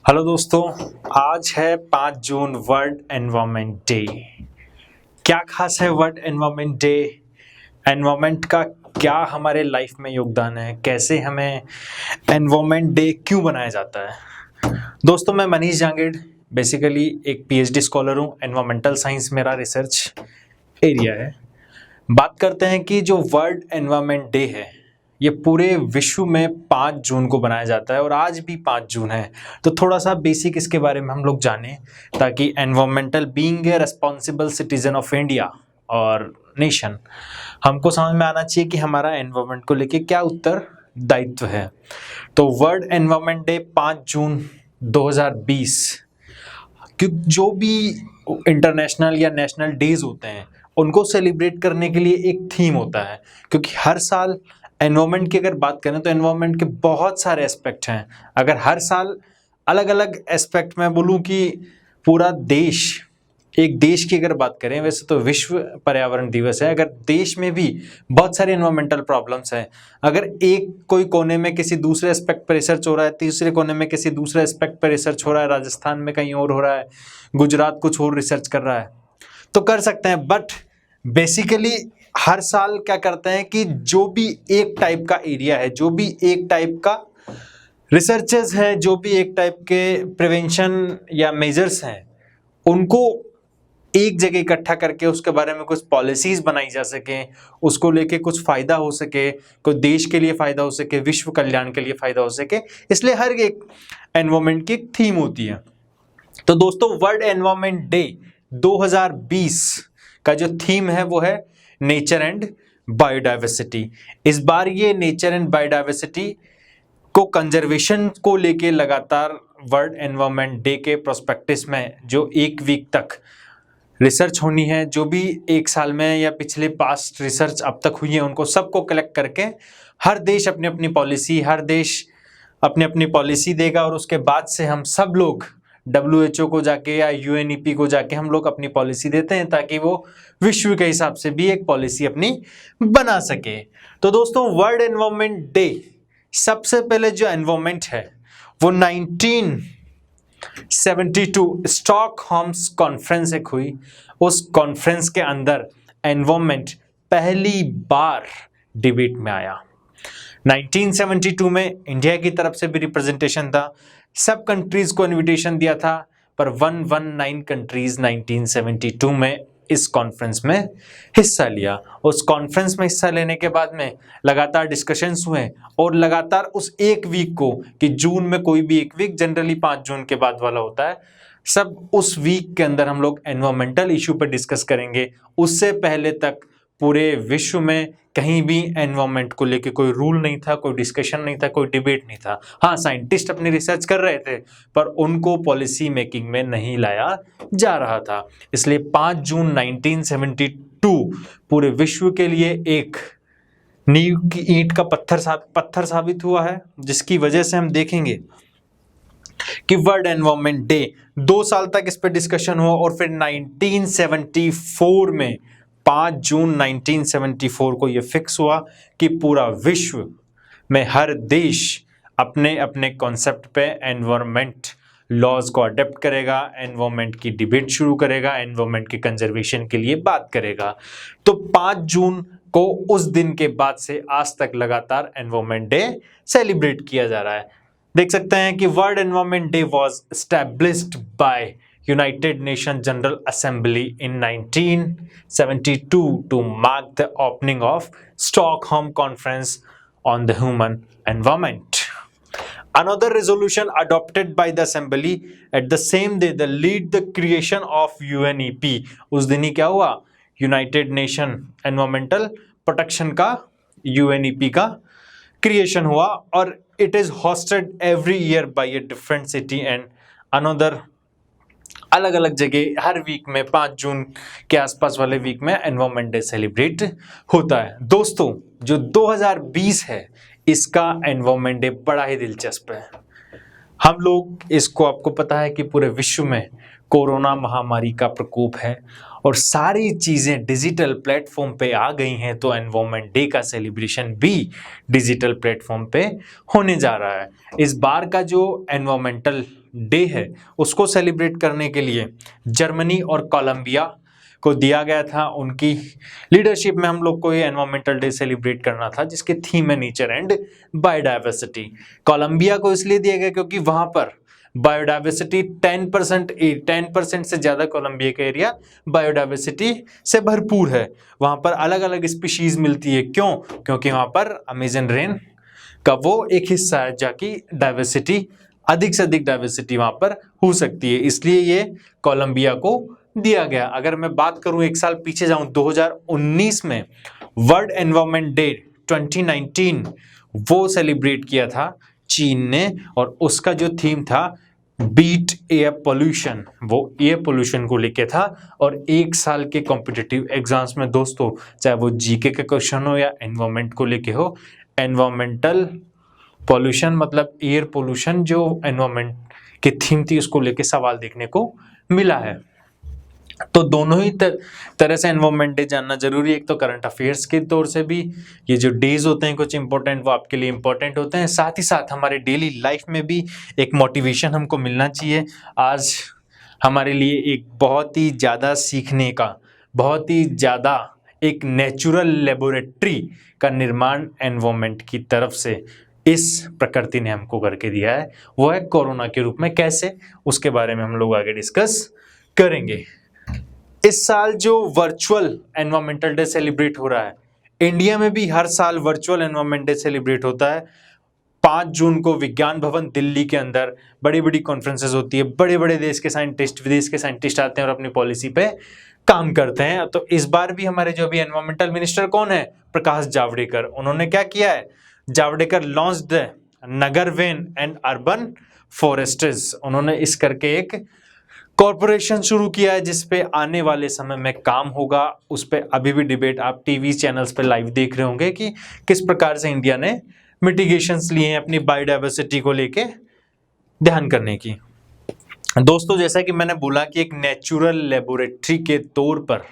Hello दोस्तों, आज है 5 जून वर्ल्ड एनवायरनमेंट डे। क्या खास है वर्ल्ड एनवायरनमेंट डे? एनवायरनमेंट का क्या हमारे लाइफ में योगदान है? कैसे हमें एनवायरनमेंट डे क्यों बनाया जाता है? दोस्तों, मैं मनीष जांगेड़ बेसिकली एक पीएचडी स्कॉलर हूँ। एनवायरमेंटल साइंस मेरा रिसर्च एरिया है। बात करते हैं कि जो वर्ल्ड एनवायरनमेंट डे है ये पूरे विश्व में 5 जून को बनाया जाता है और आज भी 5 जून है। तो थोड़ा सा बेसिक इसके बारे में हम लोग जानें ताकि environmental being a responsible citizen of India और नेशन, हमको समझ में आना चाहिए कि हमारा एनवायरमेंट को लेके क्या उत्तरदायित्व है। तो वर्ल्ड एनवायरमेंट डे 5 जून 2020, क्योंकि जो भी इंटरनेशनल या नेशनल डेज होते हैं उनको सेलिब्रेट करने के लिए एक थीम होता है। क्योंकि हर साल एनवायरनमेंट की अगर बात करें तो एनवायरनमेंट के बहुत सारे एस्पेक्ट हैं। अगर हर साल अलग अलग एस्पेक्ट में बोलूं कि पूरा देश, एक देश की अगर बात करें, वैसे तो विश्व पर्यावरण दिवस है, अगर देश में भी बहुत सारे एनवायरमेंटल प्रॉब्लम्स हैं, अगर एक कोई कोने में किसी दूसरे एस्पेक्ट पर रिसर्च हो रहा है, तीसरे कोने में किसी दूसरे एस्पेक्ट पर रिसर्च हो रहा है, राजस्थान में कहीं और हो रहा है, गुजरात कुछ और रिसर्च कर रहा है, तो कर सकते हैं। बट बेसिकली हर साल क्या करते हैं कि जो भी एक टाइप का एरिया है, जो भी एक टाइप का रिसर्चेस है, जो भी एक टाइप के प्रिवेंशन या मेजर्स हैं, उनको एक जगह इकट्ठा करके उसके बारे में कुछ पॉलिसीज बनाई जा सके, उसको लेके कुछ फायदा हो सके, कोई देश के लिए फायदा हो सके, विश्व कल्याण के लिए फायदा हो सके। इसलिए हर एक एनवायरनमेंट की एक थीम होती है। तो दोस्तों, वर्ल्ड एनवायरनमेंट डे 2020 का जो थीम है वो है नेचर एंड बायोडाइवर्सिटी। इस बार ये नेचर एंड बायोडाइवर्सिटी को कंजर्वेशन को लेके लगातार वर्ल्ड एनवायरनमेंट डे के प्रोस्पेक्टिस में जो एक वीक तक रिसर्च होनी है, जो भी एक साल में या पिछले पास्ट रिसर्च अब तक हुई है, उनको सबको कलेक्ट करके हर देश अपनी अपनी पॉलिसी, हर देश अपनी अपनी पॉलिसी देगा और उसके बाद से हम सब लोग WHO को जाके या UNEP को जाके हम लोग अपनी पॉलिसी देते हैं ताकि वो विश्व के हिसाब से भी एक पॉलिसी अपनी बना सके। तो दोस्तों, वर्ल्ड एनवायरनमेंट डे, सबसे पहले जो एनवायरनमेंट है वो 1972 स्टॉकहोम्स कॉन्फ्रेंस एक हुई। उस कॉन्फ्रेंस के अंदर एनवायरनमेंट पहली बार डिबेट में आया। 1972 में इंडिया की तरफ से भी रिप्रेजेंटेशन था, सब कंट्रीज को इनविटेशन दिया था, पर 119 कंट्रीज 1972 में इस कॉन्फ्रेंस में हिस्सा लिया। उस कॉन्फ्रेंस में हिस्सा लेने के बाद में लगातार डिस्कशंस हुए और लगातार उस एक वीक को, कि जून में कोई भी एक वीक जनरली 5 जून के बाद वाला होता है, सब उस वीक के अंदर हम लोग एनवायरमेंटल इशू पर डिस्कस करेंगे। उससे पहले तक पूरे विश्व में कहीं भी एनवायरनमेंट को लेके कोई रूल नहीं था, कोई डिस्कशन नहीं था, कोई डिबेट नहीं था। हाँ, साइंटिस्ट अपनी रिसर्च कर रहे थे पर उनको पॉलिसी मेकिंग में नहीं लाया जा रहा था। इसलिए 5 जून 1972 पूरे विश्व के लिए एक नींव की ईंट का पत्थर साबित हुआ है, जिसकी वजह से हम देखेंगे कि वर्ल्ड एनवायरनमेंट डे 2 साल तक इस पर डिस्कशन हुआ और फिर 1974 में 5 जून 1974 को यह फिक्स हुआ कि पूरा विश्व में हर देश अपने अपने कॉन्सेप्ट पे एनवायरनमेंट लॉज को अडेप्ट करेगा, एनवायरनमेंट की डिबेट शुरू करेगा, एनवायरनमेंट के कंजर्वेशन के लिए बात करेगा। तो 5 जून को उस दिन के बाद से आज तक लगातार एनवायरनमेंट डे सेलिब्रेट किया जा रहा है। देख सकते हैं कि world environment day was established bye United Nations General Assembly in 1972 to mark the opening of Stockholm Conference on the Human Environment. Another resolution adopted by the Assembly at the same day that lead the creation of UNEP. उस दिन ही क्या हुआ? United Nation Environmental Protection का UNEP का creation हुआ और it is hosted every year by a different city and another अलग अलग जगह हर वीक में 5 जून के आसपास वाले वीक में एनवायरनमेंट डे सेलिब्रेट होता है। दोस्तों, जो 2020 है इसका एनवायरनमेंट डे बड़ा ही दिलचस्प है। हम लोग इसको, आपको पता है कि पूरे विश्व में कोरोना महामारी का प्रकोप है और सारी चीज़ें डिजिटल प्लेटफॉर्म पे आ गई हैं, तो एनवायरनमेंट डे का सेलिब्रेशन भी डिजिटल प्लेटफॉर्म पे होने जा रहा है। इस बार का जो एनवायरमेंटल डे है उसको सेलिब्रेट करने के लिए जर्मनी और कोलंबिया को दिया गया था। उनकी लीडरशिप में हम लोग को ये एनवायरमेंटल डे सेलिब्रेट करना था, जिसकी थीम है नेचर एंड बायोडाइवर्सिटी। कोलंबिया को इसलिए दिया गया क्योंकि वहां पर बायोडाइवर्सिटी 10% से ज़्यादा कोलंबिया का एरिया बायोडाइवर्सिटी से भरपूर है। वहाँ पर अलग अलग स्पीशीज मिलती है। क्यों? क्योंकि वहाँ पर अमेजन रेन का वो एक हिस्सा है जाकि डाइवर्सिटी, अधिक से अधिक डाइवर्सिटी वहाँ पर हो सकती है, इसलिए ये कोलंबिया को दिया गया। अगर मैं बात करूँ एक साल पीछे जाऊँ, 2019 में वर्ल्ड एनवायरनमेंट डे 2019 वो सेलिब्रेट किया था चीन ने, और उसका जो थीम था बीट एयर पोल्यूशन, वो एयर पोल्यूशन को लेके था। और एक साल के कॉम्पिटिटिव एग्जाम्स में दोस्तों, चाहे वो जीके के क्वेश्चन हो या एनवायरनमेंट को लेके हो, एनवायरमेंटल पोल्यूशन मतलब एयर पोल्यूशन जो एनवायरनमेंट की थीम थी उसको लेके सवाल देखने को मिला है। तो दोनों ही तरह से एनवायरनमेंट डे जानना जरूरी है। एक तो करंट अफेयर्स के तौर से भी ये जो डेज होते हैं कुछ इंपॉर्टेंट, वो आपके लिए इंपॉर्टेंट होते हैं, साथ ही साथ हमारे डेली लाइफ में भी एक मोटिवेशन हमको मिलना चाहिए। आज हमारे लिए एक बहुत ही ज़्यादा सीखने का, बहुत ही ज़्यादा एक नेचुरल लेबोरेटरी का निर्माण एनवायरनमेंट की तरफ से इस प्रकृति ने हमको करके दिया है, वो है कोरोना के रूप में। कैसे, उसके बारे में हम लोग आगे डिस्कस करेंगे। इस साल जो वर्चुअल एनवायरमेंटल डे सेलिब्रेट हो रहा है, इंडिया में भी हर साल वर्चुअल एनवायरमेंट डे सेलिब्रेट होता है। 5 जून को विज्ञान भवन दिल्ली के अंदर बड़ी बड़ी कॉन्फ्रेंसेस होती है, बड़े बड़े देश के साइंटिस्ट, विदेश के साइंटिस्ट आते हैं और अपनी पॉलिसी पे काम करते हैं। तो इस बार भी हमारे जो अभी एनवायरमेंटल मिनिस्टर कौन है, प्रकाश जावड़ेकर, उन्होंने क्या किया है, Javadekar launch the Nagar one and urban forests, उन्होंने इस करके एक कॉरपोरेशन शुरू किया है जिसपे आने वाले समय में काम होगा। उस पर अभी भी डिबेट आप टीवी चैनल्स पे लाइव देख रहे होंगे कि किस प्रकार से इंडिया ने मिटिगेशंस लिए हैं अपनी बायोडाइवर्सिटी को लेके ध्यान करने की। दोस्तों, जैसा कि मैंने बोला कि एक नेचुरल लेबोरेटरी के तौर पर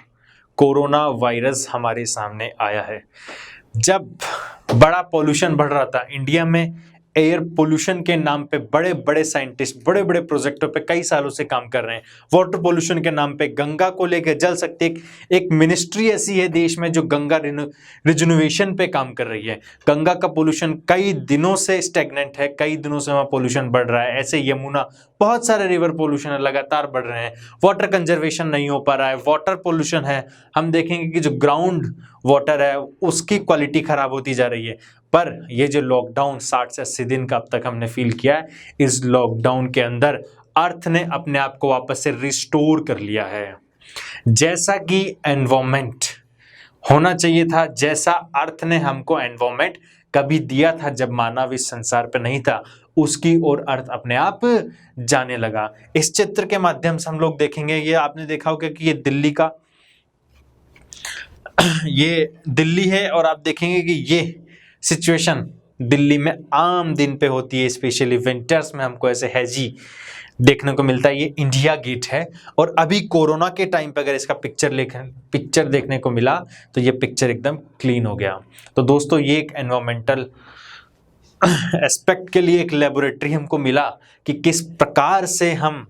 कोरोना वायरस हमारे सामने आया है। जब बड़ा पॉल्यूशन बढ़ रहा था इंडिया में, एयर पोल्यूशन के नाम पे बड़े बड़े साइंटिस्ट बड़े बड़े प्रोजेक्टों पे कई सालों से काम कर रहे हैं। वाटर पोल्यूशन के नाम पे गंगा को लेकर, जल शक्ति एक मिनिस्ट्री ऐसी है देश में जो गंगा रिजर्वेशन पे काम कर रही है। गंगा का पोल्यूशन कई दिनों से स्टेगनेंट है, कई दिनों से वहाँ पोल्यूशन बढ़ रहा है। ऐसे यमुना, बहुत सारे रिवर पोल्यूशन लगातार बढ़ रहे हैं। वाटर कंजर्वेशन नहीं हो पा रहा है, वाटर पोल्यूशन है। हम देखेंगे कि जो ग्राउंड वाटर है उसकी क्वालिटी खराब होती जा रही है। पर ये जो लॉकडाउन 60 से 80 दिन का अब तक हमने फील किया है, इस लॉकडाउन के अंदर अर्थ ने अपने आप को वापस से रिस्टोर कर लिया है। जैसा कि एनवायरनमेंट होना चाहिए था, जैसा अर्थ ने हमको एनवायरनमेंट कभी दिया था जब मानव इस संसार पर नहीं था, उसकी ओर अर्थ अपने आप जाने लगा। इस चित्र के माध्यम से हम लोग देखेंगे, ये आपने देखा होगा कि ये दिल्ली का, ये दिल्ली है, और आप देखेंगे कि ये सिचुएशन दिल्ली में आम दिन पे होती है, स्पेशली विंटर्स में हमको ऐसे हैजी देखने को मिलता है। ये इंडिया गेट है, और अभी कोरोना के टाइम पे अगर इसका पिक्चर देखने को मिला तो ये पिक्चर एकदम क्लीन हो गया। तो दोस्तों, ये एक एनवायरमेंटल एस्पेक्ट के लिए एक लेबोरेटरी हमको मिला कि किस प्रकार से हम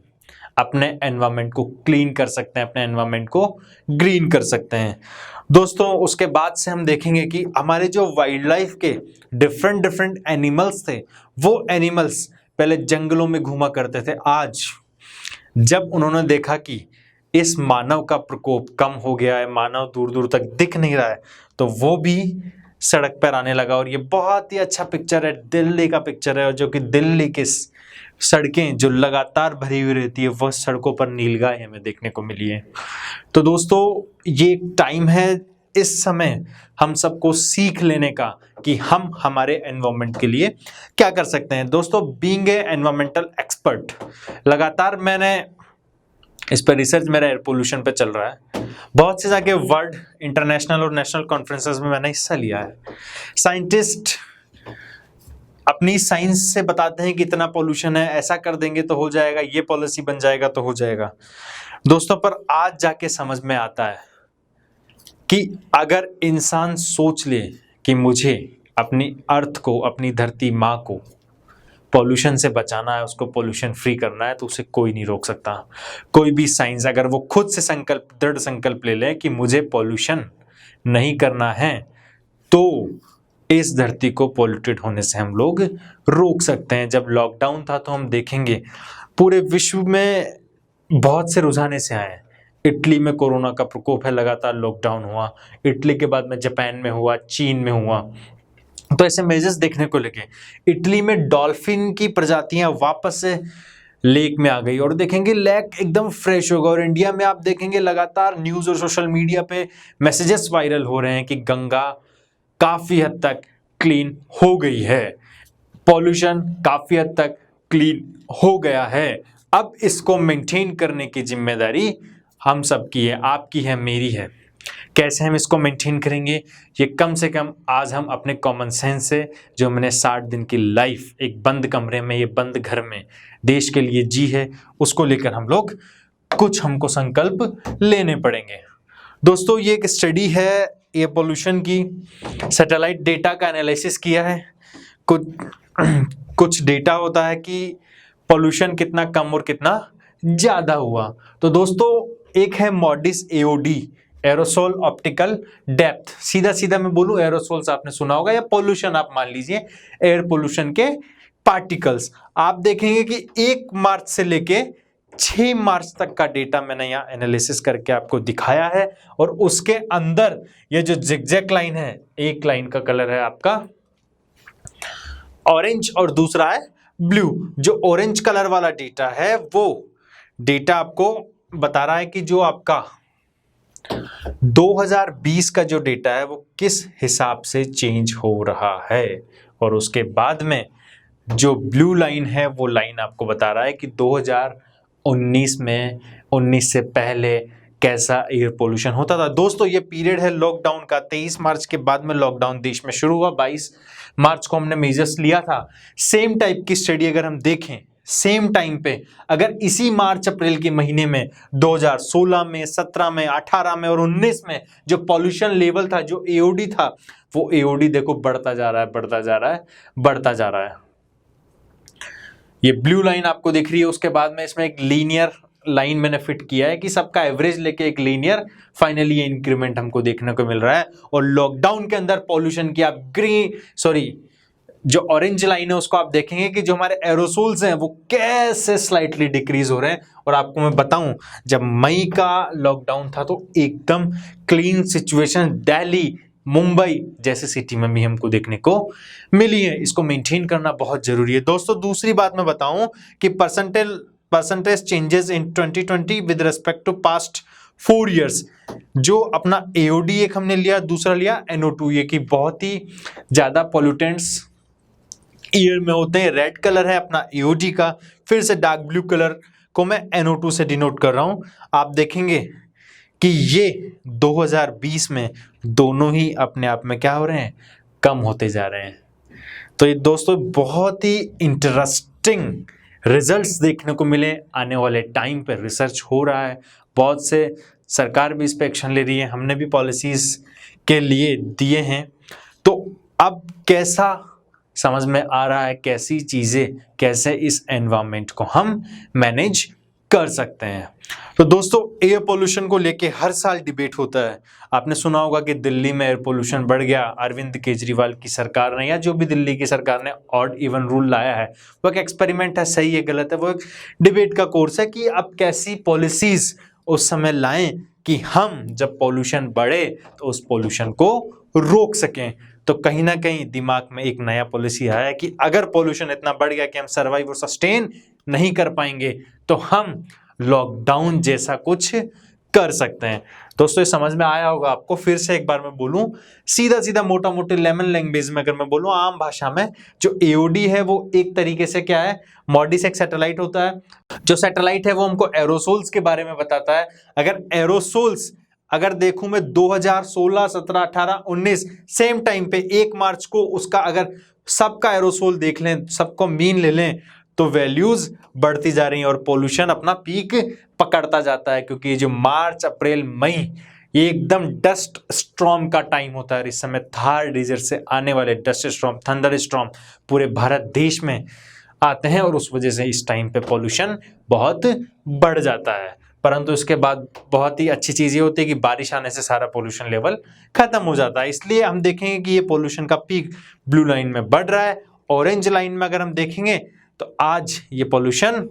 अपने एनवायरनमेंट को क्लीन कर सकते हैं, अपने एनवायरनमेंट को ग्रीन कर सकते हैं। दोस्तों, उसके बाद से हम देखेंगे कि हमारे जो वाइल्ड लाइफ के डिफरेंट एनिमल्स थे, वो एनिमल्स पहले जंगलों में घूमा करते थे। आज जब उन्होंने देखा कि इस मानव का प्रकोप कम हो गया है, मानव दूर दूर तक दिख नहीं रहा है, तो वो भी सड़क पर आने लगा। और ये बहुत ही अच्छा पिक्चर है, दिल्ली का पिक्चर है, जो कि दिल्ली के सड़कें जो लगातार भरी हुई रहती है, वह सड़कों पर नीलगाय हमें देखने को मिली है। तो दोस्तों, ये एक टाइम है इस समय हम सबको सीख लेने का कि हम हमारे एनवायरनमेंट के लिए क्या कर सकते हैं। दोस्तों, बीइंग ए एनवायरमेंटल एक्सपर्ट, लगातार मैंने इस पर रिसर्च मेरा एयर पोल्यूशन पे चल रहा है। बहुत से जाके वर्ल्ड, इंटरनेशनल और नेशनल कॉन्फ्रेंसेस में मैंने हिस्सा लिया है। साइंटिस्ट अपनी साइंस से बताते हैं कि इतना पोल्यूशन है, ऐसा कर देंगे तो हो जाएगा, ये पॉलिसी बन जाएगा तो हो जाएगा। दोस्तों पर आज जाके समझ में आता है कि अगर इंसान सोच ले कि मुझे अपनी अर्थ को, अपनी धरती माँ को पॉल्यूशन से बचाना है, उसको पॉल्यूशन फ्री करना है, तो उसे कोई नहीं रोक सकता। कोई भी साइंस अगर वो खुद से संकल्प, दृढ़ संकल्प ले ले कि मुझे पॉल्यूशन नहीं करना है, तो इस धरती को पॉल्यूटेड होने से हम लोग रोक सकते हैं। जब लॉकडाउन था तो हम देखेंगे पूरे विश्व में बहुत से रुझाने से आए हैं। इटली में कोरोना का प्रकोप है, लगातार लॉकडाउन हुआ। इटली के बाद में जापान में हुआ, चीन में हुआ। तो ऐसे मेजर्स देखने को लगे। इटली में डॉल्फिन की प्रजातियां वापस से लेक में आ गई और देखेंगे लेक एकदम फ्रेश होगा। और इंडिया में आप देखेंगे लगातार न्यूज और सोशल मीडिया पे मैसेजेस वायरल हो रहे हैं कि गंगा काफी हद तक क्लीन हो गई है, पॉल्यूशन काफी हद तक क्लीन हो गया है। अब इसको मेंटेन करने की जिम्मेदारी हम सबकी है, आपकी है, मेरी है। कैसे हम इसको मेंटेन करेंगे? ये कम से कम आज हम अपने कॉमन सेंस से, जो मैंने 60 दिन की लाइफ एक बंद कमरे में, ये बंद घर में देश के लिए जी है, उसको लेकर हम लोग कुछ हमको संकल्प लेने पड़ेंगे। दोस्तों ये एक स्टडी है एयर पोल्यूशन की, सैटेलाइट डेटा का एनालिसिस किया है। कुछ डेटा होता है कि पोल्यूशन कितना कम और कितना ज्यादा हुआ। तो दोस्तों एक है मॉडिस एओडी, एरोसोल ऑप्टिकल डेप्थ। सीधा सीधा मैं बोलूं, एरोसोल्स आपने सुना होगा, या पोल्यूशन आप मान लीजिए, एयर पोल्यूशन के पार्टिकल्स। आप देखेंगे कि 1 मार्च से लेके 6 मार्च तक का डेटा मैंने यहाँ एनालिसिस करके आपको दिखाया है। और उसके अंदर ये जो जिगजैग लाइन है, एक लाइन का कलर है आपका ऑरेंज और दूसरा है ब्लू। जो ऑरेंज कलर वाला डेटा है वो डेटा आपको बता रहा है कि जो आपका 2020 का जो डेटा है वो किस हिसाब से चेंज हो रहा है। और उसके बाद में जो ब्लू लाइन है वो लाइन आपको बता रहा है कि 2019 में, 19 से पहले कैसा एयर पोल्यूशन होता था। दोस्तों ये पीरियड है लॉकडाउन का। 23 मार्च के बाद में लॉकडाउन देश में शुरू हुआ, 22 मार्च को हमने मेजर्स लिया था। सेम टाइप की स्टडी अगर हम देखें सेम टाइम पे, अगर इसी मार्च अप्रैल के महीने में 2016 में, 17 में, 18 में और 19 में जो पॉल्यूशन लेवल था, जो एओडी था, वो एओडी देखो बढ़ता जा रहा है, बढ़ता जा रहा है, बढ़ता जा रहा है। ये ब्लू लाइन आपको दिख रही है। उसके बाद में इसमें एक लीनियर लाइन मैंने फिट किया है कि सबका एवरेज लेके एक लीनियर फाइनली ये इंक्रीमेंट हमको देखने को मिल रहा है। और लॉकडाउन के अंदर पॉल्यूशन की आप जो ऑरेंज लाइन है उसको आप देखेंगे कि जो हमारे एरोसोल्स हैं वो कैसे स्लाइटली डिक्रीज हो रहे हैं। और आपको मैं बताऊं, जब मई का लॉकडाउन था तो एकदम क्लीन सिचुएशन दिल्ली, मुंबई जैसे सिटी में भी हमको देखने को मिली है। इसको मेंटेन करना बहुत जरूरी है। दोस्तों दूसरी बात मैं बताऊं कि percentage changes in 2020 with respect to past 4 years। जो अपना एओडी एक हमने लिया, दूसरा लिया NO2, ये की बहुत ही ज्यादा पॉल्यूटेंट्स ईयर में होते हैं। रेड कलर है अपना एओडी का, फिर से डार्क ब्लू कलर को मैं NO2 से डिनोट कर रहा हूं। आप देखेंगे कि ये 2020 में दोनों ही अपने आप में क्या हो रहे हैं, कम होते जा रहे हैं। तो ये दोस्तों बहुत ही इंटरेस्टिंग रिजल्ट्स देखने को मिले। आने वाले टाइम पर रिसर्च हो रहा है, बहुत से सरकार भी इस पे एक्शन ले रही है, हमने भी पॉलिसीज के लिए दिए हैं। तो अब कैसा समझ में आ रहा है, कैसी चीजें, कैसे इस एनवायरनमेंट को हम मैनेज कर सकते हैं। तो दोस्तों एयर पोल्यूशन को लेके हर साल डिबेट होता है। आपने सुना होगा कि दिल्ली में एयर पोल्यूशन बढ़ गया, अरविंद केजरीवाल की सरकार ने, या जो भी दिल्ली की सरकार ने ऑड इवन रूल लाया है, वो एक एक्सपेरिमेंट है, सही है गलत है, वो एक डिबेट का कोर्स है कि अब कैसी पॉलिसीज उस समय लाएं कि हम जब पोल्यूशन बढ़े तो उस पोल्यूशन को रोक सकें। तो कहीं ना कहीं दिमाग में एक नया पॉलिसी आया कि अगर पोल्यूशन इतना बढ़ गया कि हम सर्वाइव और सस्टेन नहीं कर पाएंगे तो हम लॉकडाउन जैसा कुछ कर सकते हैं। दोस्तों ये समझ में आया होगा आपको। फिर से एक बार मैं बोलूं, सीधा सीधा मोटा मोटे लेमन लैंग्वेज में अगर मैं बोलूं आम भाषा में, जो एओडी है वो एक तरीके से क्या है, मॉडिस एक सैटेलाइट होता है। जो सैटेलाइट है वो हमको एरोसोल्स के बारे में बताता है। अगर एरोसोल्स अगर देखूं मैं 2016, 17, 18, 19 सेम टाइम पे 1 मार्च को उसका अगर सबका एरोसोल देख लें, सबको मीन ले लें, तो वैल्यूज बढ़ती जा रही हैं और पोल्यूशन अपना पीक पकड़ता जाता है, क्योंकि जो मार्च अप्रैल मई ये एकदम डस्ट स्टॉर्म का टाइम होता है। इस समय थार डेजर्ट से आने वाले डस्ट स्टॉर्म, थंडर स्टॉर्म पूरे भारत देश में आते हैं और उस वजह से इस टाइम पे पोल्यूशन बहुत बढ़ जाता है। परंतु इसके बाद बहुत ही अच्छी चीज़ ये होती है कि बारिश आने से सारा पोल्यूशन लेवल खत्म हो जाता है। इसलिए हम देखेंगे कि ये पोल्यूशन का पीक ब्लू लाइन में बढ़ रहा है। ऑरेंज लाइन में अगर हम देखेंगे तो आज ये पोल्यूशन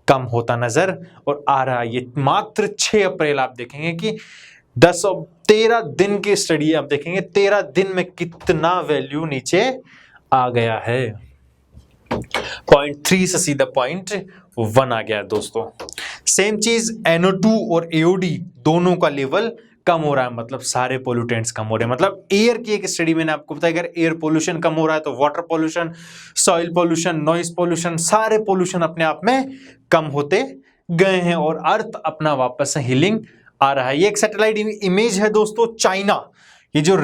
कम होता नजर और आ रहा है। ये मात्र 6 अप्रैल आप देखेंगे कि 10 और 13 दिन की स्टडी आप देखेंगे, 13 दिन में कितना वैल्यू नीचे आ गया है। 0.3 से सीधा 0.1 आ गया है दोस्तों। सेम चीज NO2 और AOD दोनों का लेवल कम हो रहा है, मतलब सारे पोल्यूटेंट्स कम हो रहे हैं। मतलब एयर की एक स्टडी मैंने आपको बताया, अगर एयर पोल्यूशन कम हो रहा है तो water pollution, soil pollution, noise pollution, सारे पोल्यूशन अपने आप में कम होते गए हैं और अर्थ अपना वापस हीलिंग आ रहा है। ये एक सैटेलाइट इमेज है दोस्तों, चाइना। ये जो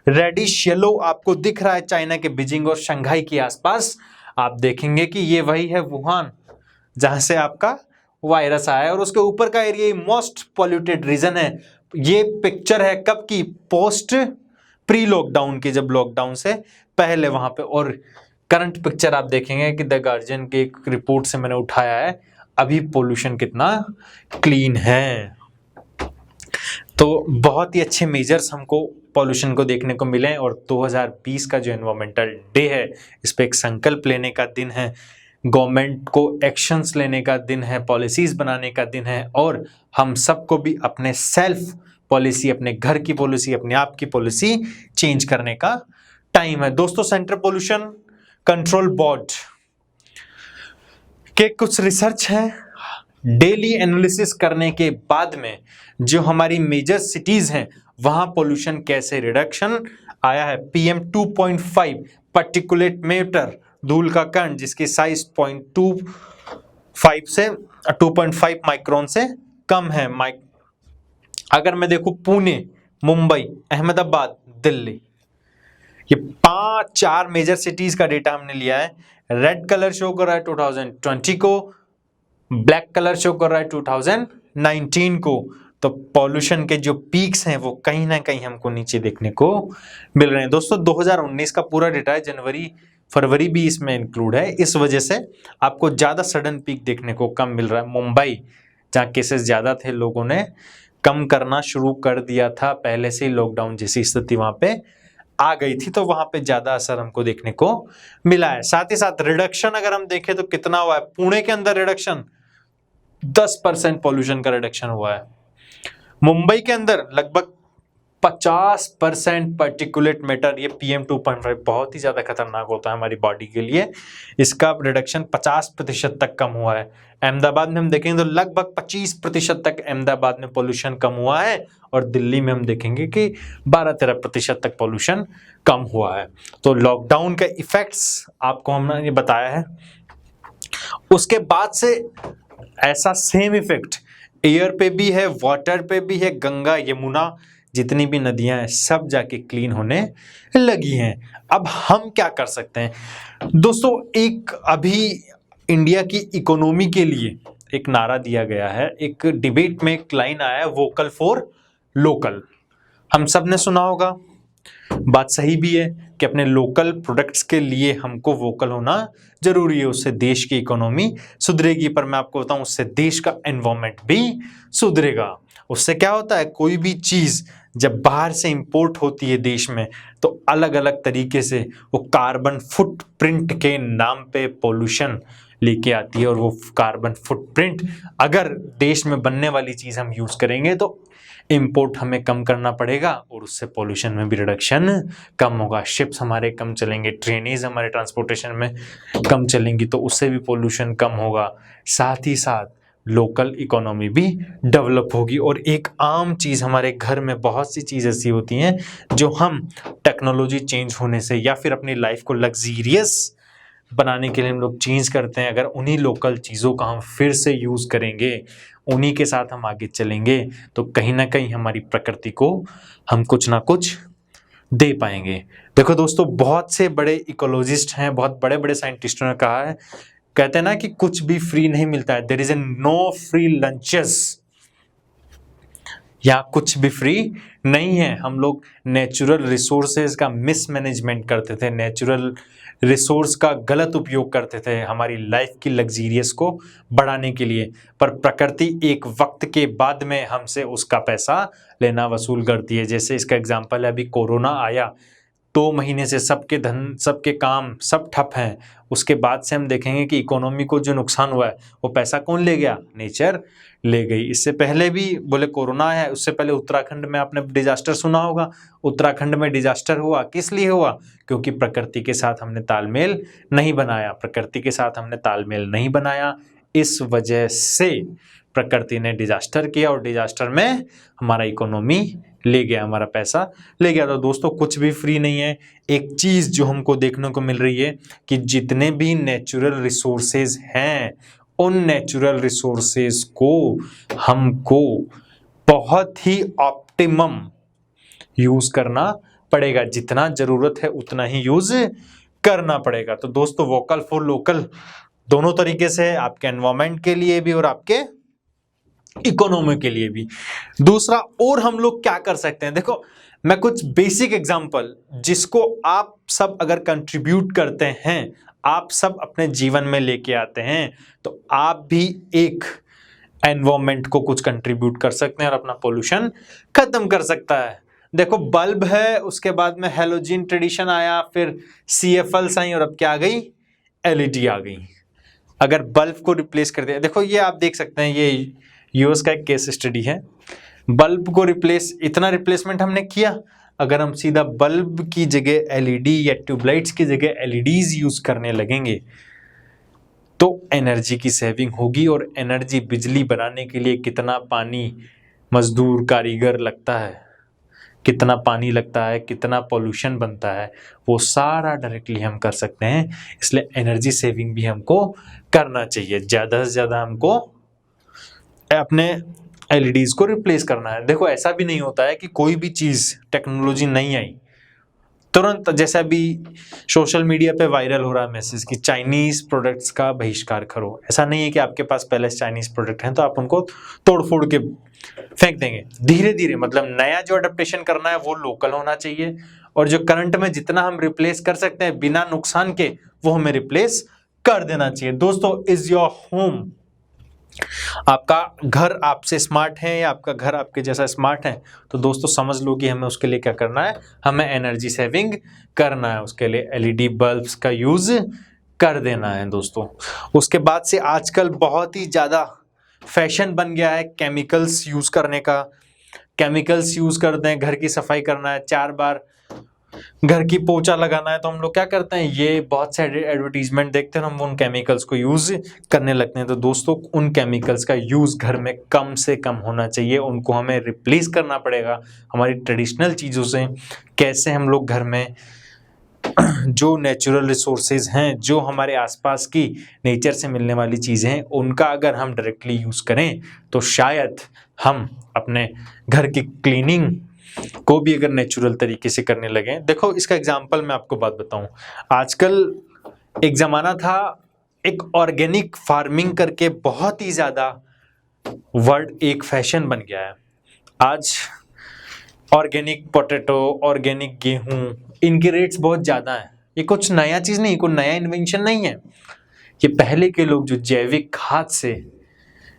रेडिश येलो आपको दिख रहा है चाइना के बीजिंग और शंघाई के आसपास, आप देखेंगे कि ये वही है वुहान, जहां से आपका वायरस आया है और उसके ऊपर का एरिया मोस्ट पॉल्यूटेड रीजन है। ये पिक्चर है कब की? पोस्ट प्री लॉकडाउन की, जब लॉकडाउन से पहले वहां पे। और करंट पिक्चर आप देखेंगे कि द गार्जियन की एक रिपोर्ट से मैंने उठाया है, अभी पोल्यूशन कितना क्लीन है। तो बहुत ही अच्छे मेजर्स हमको पॉल्यूशन को देखने को मिले और 2020 का जो एनवायरमेंटल डे है, इस पे एक संकल्प लेने का दिन है, गवर्नमेंट को एक्शंस लेने का दिन है, पॉलिसीज बनाने का दिन है और हम सबको भी अपने सेल्फ पॉलिसी, अपने घर की पॉलिसी, अपने आप की पॉलिसी चेंज करने का टाइम है दोस्तों। सेंट्रल पॉल्यूशन कंट्रोल बोर्ड के कुछ रिसर्च है, डेली एनालिसिस करने के बाद में जो हमारी मेजर सिटीज हैं वहां पोल्यूशन कैसे रिडक्शन आया है। PM 2.5 पार्टिकुलेट मैटर, धूल का कण जिसकी साइज 0.25 से 2.5 माइक्रोन से कम है। अगर मैं देखूं पुणे, मुंबई, अहमदाबाद, दिल्ली, ये 4 मेजर सिटीज का डेटा हमने लिया है। रेड कलर शो कर रहा है 2020 को, ब्लैक कलर शो कर रहा है 2019 को। तो पॉल्यूशन के जो पीक्स हैं वो कहीं ना कहीं हमको नीचे देखने को मिल रहे हैं दोस्तों। 2019 का पूरा डेटा है, जनवरी फरवरी भी इसमें इंक्लूड है, इस वजह से आपको ज्यादा सडन पीक देखने को कम मिल रहा है। मुंबई जहाँ केसेस ज्यादा थे, लोगों ने कम करना शुरू कर दिया था, पहले से ही लॉकडाउन जैसी स्थिति वहां पे आ गई थी, तो वहां पे ज्यादा असर हमको देखने को मिला है। साथ ही साथ रिडक्शन अगर हम देखें तो कितना हुआ है, पुणे के अंदर रिडक्शन 10% पॉल्यूशन का रिडक्शन हुआ है। मुंबई के अंदर लगभग 50% पार्टिकुलेट मैटर, ये PM 2.5 बहुत ही ज्यादा खतरनाक होता है हमारी बॉडी के लिए, इसका रिडक्शन 50% तक कम हुआ है। अहमदाबाद में हम देखेंगे तो लगभग 25% तक अहमदाबाद में पोल्यूशन कम हुआ है और दिल्ली में हम देखेंगे कि 12-13% तक पोल्यूशन कम हुआ है। तो लॉकडाउन के इफेक्ट्स आपको हमने ये बताया है। उसके बाद से ऐसा सेम इफेक्ट एयर पे भी है, वाटर पे भी है। गंगा, यमुना, जितनी भी नदियां हैं सब जाके क्लीन होने लगी हैं। अब हम क्या कर सकते हैं दोस्तों? एक अभी इंडिया की इकोनॉमी के लिए एक नारा दिया गया है, एक डिबेट में एक लाइन आया है, वोकल फॉर लोकल। हम सब ने सुना होगा, बात सही भी है कि अपने लोकल प्रोडक्ट्स के लिए हमको वोकल होना जरूरी है, उससे देश की इकोनॉमी सुधरेगी। पर मैं आपको बताऊं, उससे देश का एनवायरनमेंट भी सुधरेगा। उससे क्या होता है, कोई भी चीज जब बाहर से इंपोर्ट होती है देश में, तो अलग अलग तरीके से वो कार्बन फुटप्रिंट के नाम पे पोल्यूशन लेके आती है। और वो कार्बन फुटप्रिंट अगर देश में बनने वाली चीज हम यूज करेंगे तो इंपोर्ट हमें कम करना पड़ेगा और उससे पोल्यूशन में भी रिडक्शन कम होगा। शिप्स हमारे कम चलेंगे, ट्रेनेज हमारे ट्रांसपोर्टेशन में कम चलेंगी, तो उससे भी पोल्यूशन कम होगा। साथ ही साथ लोकल इकोनॉमी भी डेवलप होगी। और एक आम चीज़, हमारे घर में बहुत सी चीज़ ऐसी होती हैं जो हम टेक्नोलॉजी चेंज होने से या फिर अपनी लाइफ को लग्जीरियस बनाने के लिए हम लोग चेंज करते हैं। अगर उन्हीं लोकल चीज़ों का हम फिर से यूज़ करेंगे, उन्हीं के साथ हम आगे चलेंगे, तो कहीं ना कहीं हमारी प्रकृति को हम कुछ ना कुछ दे पाएंगे। देखो दोस्तों, बहुत से बड़े इकोलॉजिस्ट हैं, बहुत बड़े बड़े साइंटिस्टों ने कहा है, कहते हैं ना कि कुछ भी फ्री नहीं मिलता है, there is an no free lunches, या कुछ भी फ्री नहीं है। हम लोग नेचुरल रिसोर्सेज का मिसमैनेजमेंट करते थे, नेचुरल रिसोर्स का गलत उपयोग करते थे हमारी लाइफ की लग्जीरियस को बढ़ाने के लिए, पर प्रकृति एक वक्त के बाद में हमसे उसका पैसा लेना वसूल करती है। जैसे इसका एग्जांपल है, अभी कोरोना आया, 2 महीने से सबके धन, सबके काम सब ठप हैं। उसके बाद से हम देखेंगे कि इकोनॉमी को जो नुकसान हुआ है वो पैसा कौन ले गया? नेचर ले गई। इससे पहले भी बोले कोरोना है, उससे पहले उत्तराखंड में आपने डिजास्टर सुना होगा। उत्तराखंड में डिजास्टर हुआ, किस लिए हुआ? क्योंकि प्रकृति के साथ हमने तालमेल नहीं बनाया, प्रकृति के साथ हमने तालमेल नहीं बनाया, इस वजह से प्रकृति ने डिजास्टर किया और डिजास्टर में हमारा इकोनॉमी ले गया, हमारा पैसा ले गया। तो दोस्तों, कुछ भी फ्री नहीं है। एक चीज जो हमको देखने को मिल रही है कि जितने भी नेचुरल रिसोर्सेज हैं, उन नेचुरल रिसोर्सेज को हमको बहुत ही ऑप्टिमम यूज करना पड़ेगा, जितना जरूरत है उतना ही यूज करना पड़ेगा। तो दोस्तों, वोकल फॉर लोकल दोनों तरीके से, आपके एनवायरमेंट के लिए भी और आपके इकोनॉमी के लिए भी। दूसरा, और हम लोग क्या कर सकते हैं, देखो मैं कुछ बेसिक एग्जांपल जिसको आप सब अगर कंट्रीब्यूट करते हैं, आप सब अपने जीवन में लेके आते हैं, तो आप भी एक एनवायरमेंट को कुछ कंट्रीब्यूट कर सकते हैं और अपना पोल्यूशन खत्म कर सकता है। देखो, बल्ब है, उसके बाद में हैलोजन ट्रेडिशन आया, फिर CFLs आई और अब क्या आ गई? LED आ गई। अगर बल्ब को रिप्लेस कर दिया, देखो ये आप देख सकते हैं, ये यूएस का एक केस स्टडी है। बल्ब को इतना रिप्लेसमेंट हमने किया, अगर हम सीधा बल्ब की जगह LED या ट्यूबलाइट्स की जगह LEDs यूज करने लगेंगे तो एनर्जी की सेविंग होगी। और एनर्जी, बिजली बनाने के लिए कितना पानी, मजदूर, कारीगर लगता है, कितना पानी लगता है, कितना पोल्यूशन बनता है, वो सारा डायरेक्टली हम कर सकते हैं। इसलिए एनर्जी सेविंग भी हमको करना चाहिए। ज़्यादा से ज़्यादा हमको अपने LEDs को रिप्लेस करना है। देखो, ऐसा भी नहीं होता है कि कोई भी चीज़, टेक्नोलॉजी नहीं आई तुरंत, जैसा अभी सोशल मीडिया पे वायरल हो रहा है मैसेज कि चाइनीज प्रोडक्ट्स का बहिष्कार करो। ऐसा नहीं है कि आपके पास पहले चाइनीज प्रोडक्ट हैं तो आप उनको तोड़ फोड़ के फेंक देंगे। धीरे धीरे, मतलब नया जो अडेप्टेशन करना है वो लोकल होना चाहिए, और जो करंट में जितना हम रिप्लेस कर सकते हैं बिना नुकसान के, वो हमें रिप्लेस कर देना चाहिए। दोस्तों, इज योर होम, आपका घर आपसे स्मार्ट है या आपका घर आपके जैसा स्मार्ट है, तो दोस्तों समझ लो कि हमें उसके लिए क्या करना है, हमें एनर्जी सेविंग करना है। उसके लिए LED बल्ब्स का यूज कर देना है दोस्तों। उसके बाद से आजकल बहुत ही ज़्यादा फैशन बन गया है केमिकल्स यूज करने का। केमिकल्स यूज करते हैं, घर की सफाई करना है, 4 बार घर की पोछा लगाना है, तो हम लोग क्या करते हैं, ये बहुत से एडवर्टीजमेंट देखते हैं, हम उन केमिकल्स को यूज करने लगते हैं। तो दोस्तों, उन केमिकल्स का यूज घर में कम से कम होना चाहिए, उनको हमें रिप्लेस करना पड़ेगा हमारी ट्रेडिशनल चीज़ों से। कैसे हम लोग घर में जो नेचुरल रिसोर्सेज हैं, जो हमारे आसपास की नेचर से मिलने वाली चीज़ें हैं, उनका अगर हम डायरेक्टली यूज़ करें तो शायद हम अपने घर की क्लीनिंग को भी अगर नेचुरल तरीके से करने लगे। देखो, इसका एग्जांपल मैं आपको बात बताऊं, आजकल एक ज़माना था, एक ऑर्गेनिक फार्मिंग करके बहुत ही ज़्यादा वर्ड, एक फैशन बन गया है। आज ऑर्गेनिक पोटैटो, ऑर्गेनिक गेहूं, इनके रेट्स बहुत ज़्यादा हैं। ये कुछ नया चीज़ नहीं, कोई नया इन्वेंशन नहीं है। ये पहले के लोग जो जैविक खाद से,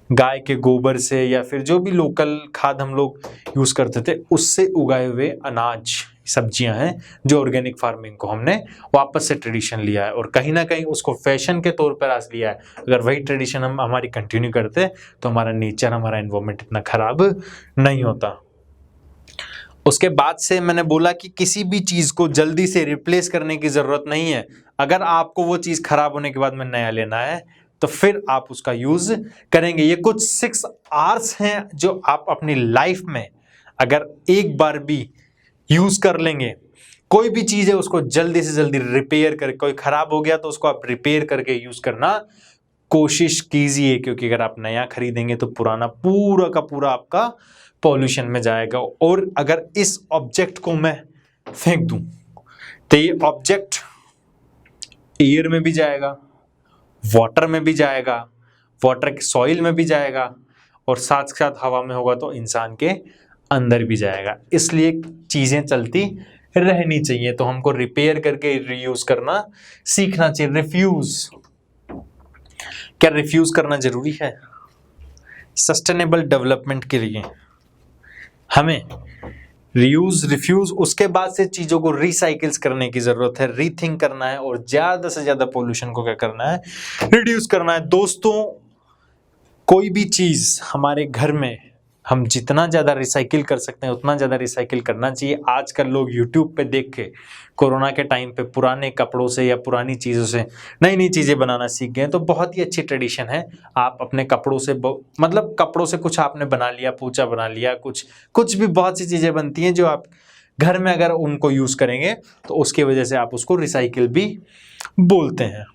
गाय के गोबर से या फिर जो भी लोकल खाद हम लोग यूज़ करते थे, उससे उगाए हुए अनाज, सब्जियां हैं, जो ऑर्गेनिक फार्मिंग को हमने वापस से ट्रेडिशन लिया है और कहीं ना कहीं उसको फैशन के तौर पर आज लिया है। अगर वही ट्रेडिशन हम हमारी कंटिन्यू करते तो हमारा नेचर, हमारा एनवायरनमेंट इतना खराब नहीं होता। उसके बाद से मैंने बोला कि किसी भी चीज़ को जल्दी से रिप्लेस करने की ज़रूरत नहीं है। अगर आपको वो चीज़ खराब होने के बाद में नया लेना है तो फिर आप उसका यूज़ करेंगे। ये कुछ 6 आवर्स हैं जो आप अपनी लाइफ में अगर एक बार भी यूज़ कर लेंगे, कोई भी चीज़ है उसको जल्दी से जल्दी रिपेयर कर, कोई ख़राब हो गया तो उसको आप रिपेयर करके यूज़ करना कोशिश कीजिए, क्योंकि अगर आप नया खरीदेंगे तो पुराना पूरा का पूरा आपका पॉल्यूशन में जाएगा। और अगर इस ऑब्जेक्ट को मैं फेंक दूं तो ये ऑब्जेक्ट एयर में भी जाएगा, वाटर में भी जाएगा, वाटर के सॉइल में भी जाएगा, और साथ साथ हवा में होगा तो इंसान के अंदर भी जाएगा। इसलिए चीजें चलती रहनी चाहिए, तो हमको रिपेयर करके रीयूज करना सीखना चाहिए। रिफ्यूज, क्या रिफ्यूज करना जरूरी है? सस्टेनेबल डेवलपमेंट के लिए हमें रीयूज, रिफ्यूज, उसके बाद से चीजों को रिसाइकिल्स करने की जरूरत है, रीथिंक करना है, और ज्यादा से ज्यादा पोल्यूशन को क्या करना है? रिड्यूस करना है। दोस्तों, कोई भी चीज हमारे घर में हम जितना ज्यादा रिसाइकिल कर सकते हैं उतना ज्यादा रिसाइकिल करना चाहिए। आजकल लोग YouTube पे देख के कोरोना के टाइम पे पुराने कपड़ों से या पुरानी चीज़ों से नई नई चीज़ें बनाना सीख गए, तो बहुत ही अच्छी ट्रेडिशन है। आप अपने कपड़ों से मतलब कपड़ों से कुछ आपने बना लिया, पोंछा बना लिया, कुछ भी बहुत सी चीज़ें बनती हैं जो आप घर में अगर उनको यूज़ करेंगे तो उसकी वजह से आप उसको रिसाइकिल भी बोलते हैं।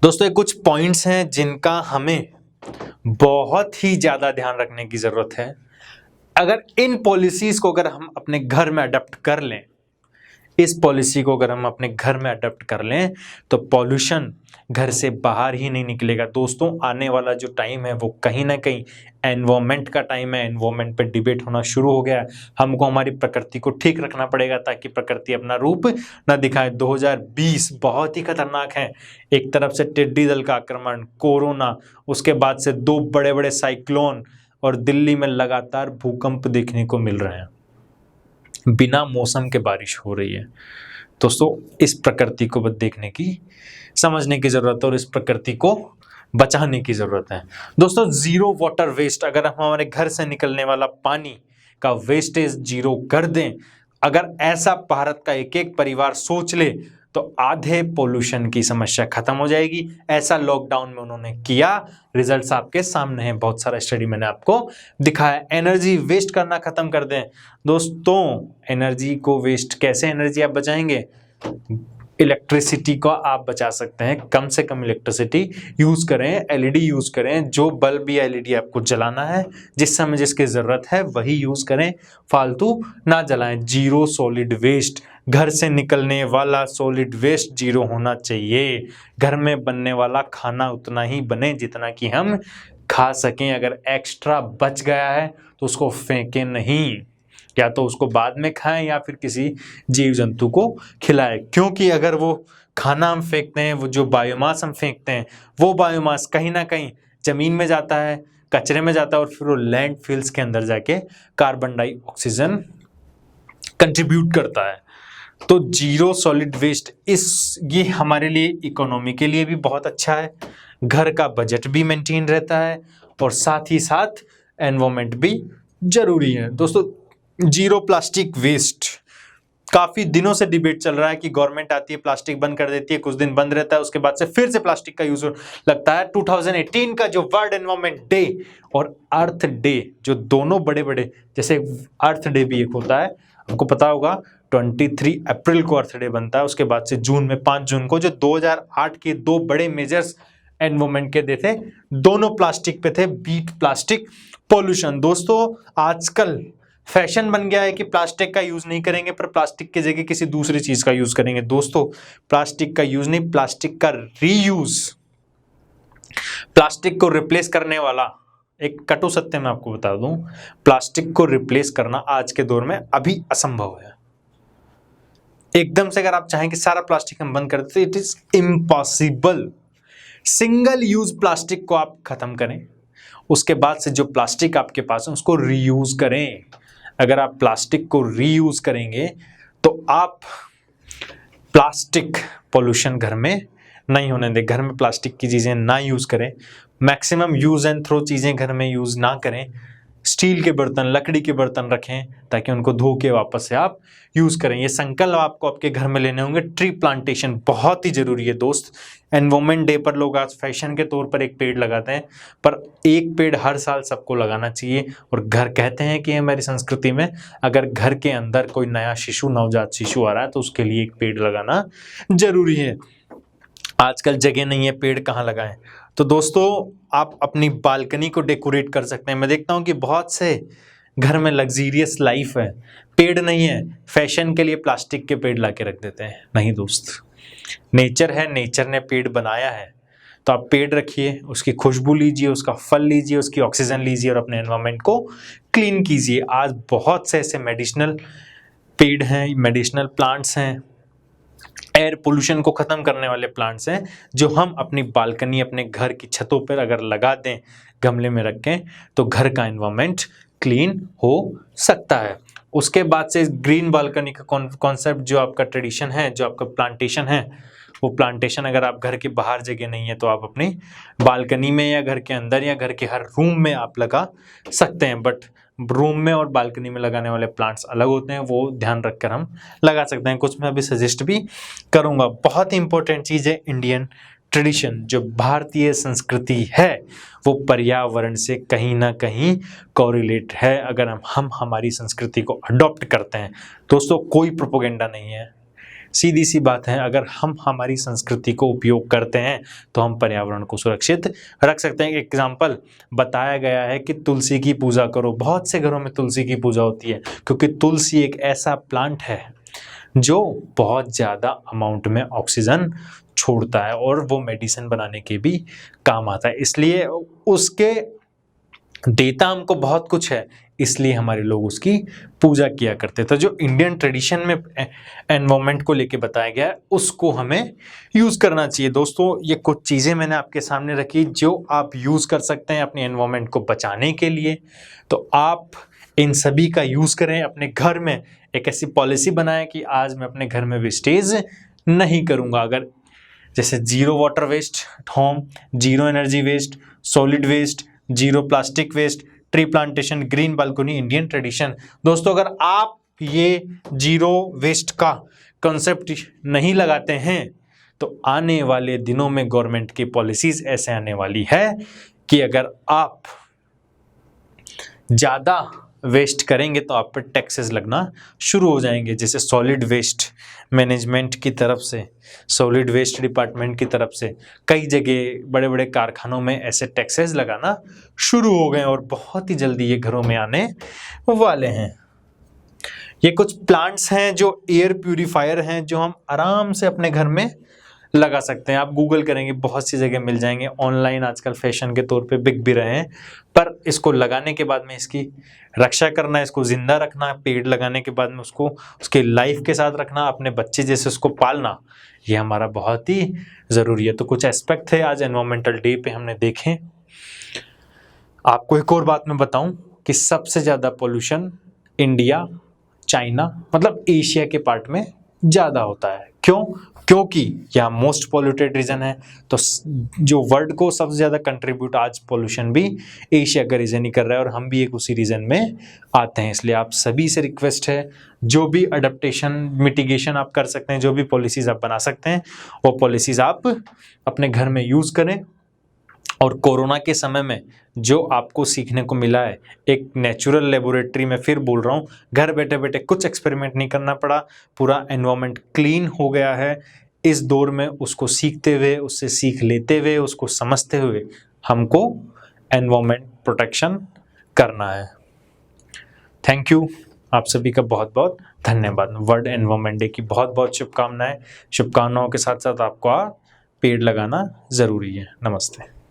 दोस्तों, ये कुछ पॉइंट्स हैं जिनका हमें बहुत ही ज़्यादा ध्यान रखने की ज़रूरत है। अगर इन पॉलिसीज़ को अगर हम अपने घर में अडॉप्ट कर लें, इस पॉलिसी को अगर हम अपने घर में अडॉप्ट कर लें, तो पॉल्यूशन घर से बाहर ही नहीं निकलेगा। दोस्तों, आने वाला जो टाइम है वो कहीं ना कहीं एनवायरमेंट का टाइम है। एनवायरमेंट पे डिबेट होना शुरू हो गया है। हमको हमारी प्रकृति को ठीक रखना पड़ेगा ताकि प्रकृति अपना रूप न दिखाए। 2020 बहुत ही खतरनाक है। एक तरफ से टिड्डी दल का आक्रमण, कोरोना, उसके बाद से 2 बड़े बड़े साइक्लोन, और दिल्ली में लगातार भूकंप देखने को मिल रहे हैं। बिना मौसम के बारिश हो रही है। दोस्तों, इस प्रकृति को देखने की, समझने की जरूरत है और इस प्रकृति को बचाने की जरूरत है। दोस्तों, जीरो वाटर वेस्ट, अगर हम हमारे घर से निकलने वाला पानी का वेस्टेज जीरो कर दें, अगर ऐसा भारत का एक एक परिवार सोच ले तो आधे पोल्यूशन की समस्या खत्म हो जाएगी। ऐसा लॉकडाउन में उन्होंने किया, रिजल्ट्स आपके सामने हैं, बहुत सारा स्टडी मैंने आपको दिखाया। एनर्जी वेस्ट करना खत्म कर दें। दोस्तों, एनर्जी को वेस्ट कैसे, एनर्जी आप बचाएंगे? इलेक्ट्रिसिटी को आप बचा सकते हैं। कम से कम इलेक्ट्रिसिटी यूज करें, एलईडी यूज करें। जो बल्ब या एलईडी आपको जलाना है, जिस समय जिसकी जरूरत है वही यूज करें, फालतू ना जलाएं। जीरो सॉलिड वेस्ट, घर से निकलने वाला सॉलिड वेस्ट जीरो होना चाहिए। घर में बनने वाला खाना उतना ही बने जितना कि हम खा सकें। अगर एक्स्ट्रा बच गया है तो उसको फेंकें नहीं, या तो उसको बाद में खाएं या फिर किसी जीव जंतु को खिलाएं। क्योंकि अगर वो खाना हम फेंकते हैं, वो जो बायोमास हम फेंकते हैं, वो बायोमास कहीं ना कहीं जमीन में जाता है, कचरे में जाता है, और फिर वो लैंडफिल्स के अंदर जाके कार्बन डाइऑक्सीजन कंट्रीब्यूट करता है। तो जीरो सॉलिड वेस्ट, ये हमारे लिए इकोनॉमी के लिए भी बहुत अच्छा है, घर का बजट भी मेंटेन रहता है, और साथ ही साथ एनवायरमेंट भी जरूरी है। दोस्तों, जीरो प्लास्टिक वेस्ट, काफी दिनों से डिबेट चल रहा है कि गवर्नमेंट आती है, प्लास्टिक बंद कर देती है, कुछ दिन बंद रहता है, उसके बाद से फिर से प्लास्टिक का यूज लगता है। 2018 का जो वर्ल्ड एनवायरमेंट डे और अर्थ डे, जो दोनों बड़े बड़े, जैसे अर्थ डे भी एक होता है, आपको पता होगा 23 अप्रैल को अर्थ डे बनता है, उसके बाद से जून में 5 जून को, जो 2008 के 2 बड़े मेजर्स एनवायरमेंट के दे थे, दोनों प्लास्टिक पे थे, बीट प्लास्टिक पॉल्यूशन। दोस्तों, आजकल फैशन बन गया है कि प्लास्टिक का यूज नहीं करेंगे, पर प्लास्टिक की जगह किसी दूसरी चीज का यूज करेंगे। दोस्तों, प्लास्टिक का यूज नहीं, प्लास्टिक का रीयूज, प्लास्टिक को रिप्लेस करने वाला, एक कटु सत्य मैं आपको बता दूं, प्लास्टिक को रिप्लेस करना आज के दौर में अभी असंभव है। एकदम से अगर आप चाहें कि सारा प्लास्टिक हम बंद कर दें, it is impossible. Single use plastic को आप खत्म करें, उसके बाद से जो प्लास्टिक आपके पास है उसको रीयूज करें। अगर आप प्लास्टिक को रीयूज करेंगे तो आप प्लास्टिक पॉल्यूशन घर में नहीं होने दें। घर में प्लास्टिक की चीज़ें ना यूज़ करें, मैक्सिमम यूज़ एंड थ्रो चीज़ें घर में यूज़ ना करें। स्टील के बर्तन, लकड़ी के बर्तन रखें ताकि उनको धो के वापस से आप यूज़ करें। ये संकल्प आपको आपके घर में लेने होंगे। ट्री प्लांटेशन बहुत ही ज़रूरी है दोस्त। एनवायरमेंट डे पर लोग आज फैशन के तौर पर एक पेड़ लगाते हैं, पर एक पेड़ हर साल सबको लगाना चाहिए। और घर कहते हैं कि हमारी संस्कृति में अगर घर के अंदर कोई नया शिशु, नवजात शिशु आ रहा है तो उसके लिए एक पेड़ लगाना जरूरी है। आजकल जगह नहीं है, पेड़ कहाँ लगाएं? तो दोस्तों, आप अपनी बालकनी को डेकोरेट कर सकते हैं। मैं देखता हूँ कि बहुत से घर में लग्जीरियस लाइफ है, पेड़ नहीं है, फैशन के लिए प्लास्टिक के पेड़ ला के रख देते हैं। नहीं दोस्त, नेचर है, नेचर ने पेड़ बनाया है, तो आप पेड़ रखिए, उसकी खुशबू लीजिए, उसका फल लीजिए, उसकी ऑक्सीजन लीजिए और अपने एनवायरनमेंट को क्लीन कीजिए। आज बहुत से ऐसे मेडिसिनल पेड़ हैं, मेडिसिनल प्लांट्स हैं, एयर पोल्यूशन को ख़त्म करने वाले प्लांट्स हैं, जो हम अपनी बालकनी, अपने घर की छतों पर अगर लगा दें, गमले में रखें, तो घर का एनवायरनमेंट क्लीन हो सकता है। उसके बाद से ग्रीन बालकनी का कॉन्सेप्ट जो आपका ट्रेडिशन है, जो आपका प्लांटेशन है, वो प्लांटेशन अगर आप घर के बाहर जगह नहीं है तो आप अपनी बालकनी में या घर के अंदर या घर के हर रूम में आप लगा सकते हैं। बट रूम में और बालकनी में लगाने वाले प्लांट्स अलग होते हैं, वो ध्यान रखकर हम लगा सकते हैं। कुछ मैं अभी सजेस्ट भी करूँगा। बहुत ही इंपॉर्टेंट चीज़ है इंडियन ट्रेडिशन, जो भारतीय संस्कृति है, वो पर्यावरण से कहीं ना कहीं कोरिलेट है। अगर हम हमारी संस्कृति को अडॉप्ट करते हैं दोस्तों, कोई प्रोपोगेंडा नहीं है, सीधी सी बात है। अगर हम हमारी संस्कृति को उपयोग करते हैं तो हम पर्यावरण को सुरक्षित रख सकते हैं। एक एग्जाम्पल बताया गया है कि तुलसी की पूजा करो। बहुत से घरों में तुलसी की पूजा होती है क्योंकि तुलसी एक ऐसा प्लांट है जो बहुत ज़्यादा अमाउंट में ऑक्सीजन छोड़ता है और वो मेडिसिन बनाने के भी काम आता है। इसलिए उसके देता हमको बहुत कुछ है, इसलिए हमारे लोग उसकी पूजा किया करते थे। जो इंडियन ट्रेडिशन में एनवायरनमेंट को लेके बताया गया है, उसको हमें यूज़ करना चाहिए। दोस्तों, ये कुछ चीज़ें मैंने आपके सामने रखी जो आप यूज़ कर सकते हैं अपने एनवायरनमेंट को बचाने के लिए। तो आप इन सभी का यूज़ करें। अपने घर में एक ऐसी पॉलिसी बनाएं कि आज मैं अपने घर में वेस्टेज नहीं करूँगा। अगर जैसे zero water waste home, zero energy waste, solid waste, zero plastic waste, tree plantation, green balcony, Indian tradition. दोस्तों, अगर आप ये जीरो वेस्ट का कॉन्सेप्ट नहीं लगाते हैं तो आने वाले दिनों में गवर्नमेंट की पॉलिसीज ऐसे आने वाली है कि अगर आप ज़्यादा वेस्ट करेंगे तो आप पर टैक्सेस लगना शुरू हो जाएंगे। जैसे सॉलिड वेस्ट मैनेजमेंट की तरफ से, सॉलिड वेस्ट डिपार्टमेंट की तरफ से कई जगह बड़े बड़े कारखानों में ऐसे टैक्सेस लगाना शुरू हो गए और बहुत ही जल्दी ये घरों में आने वाले हैं। ये कुछ प्लांट्स हैं जो एयर प्यूरीफायर हैं, जो हम आराम से अपने घर में लगा सकते हैं। आप गूगल करेंगे, बहुत सी जगह मिल जाएंगे। ऑनलाइन आजकल फैशन के तौर पे बिक भी रहे हैं। पर इसको लगाने के बाद में इसकी रक्षा करना, इसको जिंदा रखना, पेड़ लगाने के बाद में उसको उसके लाइफ के साथ रखना, अपने बच्चे जैसे उसको पालना, ये हमारा बहुत ही ज़रूरी है। तो कुछ एस्पेक्ट थे आज एनवायरमेंटल डे पे हमने देखे। आपको एक और बात मैं बताऊं कि सबसे ज़्यादा पोल्यूशन इंडिया, चाइना, मतलब एशिया के पार्ट में ज़्यादा होता है। क्यों? क्योंकि यहाँ मोस्ट पॉल्यूटेड रीजन है। तो जो वर्ल्ड को सबसे ज़्यादा कंट्रीब्यूट आज पोल्यूशन भी एशिया का रीजन ही कर रहा है, और हम भी एक उसी रीजन में आते हैं। इसलिए आप सभी से रिक्वेस्ट है, जो भी अडेप्टेशन मिटिगेशन आप कर सकते हैं, जो भी पॉलिसीज़ आप बना सकते हैं, वो पॉलिसीज़ आप अपने घर में यूज़ करें। और कोरोना के समय में जो आपको सीखने को मिला है, एक नेचुरल लेबोरेटरी में, फिर बोल रहा हूँ, घर बैठे बैठे कुछ एक्सपेरिमेंट नहीं करना पड़ा, पूरा एनवायरनमेंट क्लीन हो गया है। इस दौर में उसको सीखते हुए, उससे सीख लेते हुए, उसको समझते हुए हमको एनवायरनमेंट प्रोटेक्शन करना है। थैंक यू, आप सभी का बहुत बहुत धन्यवाद। वर्ल्ड एनवायरनमेंट डे की बहुत बहुत शुभकामनाएं। शुभकामनाओं के साथ साथ आपको पेड़ लगाना ज़रूरी है। नमस्ते।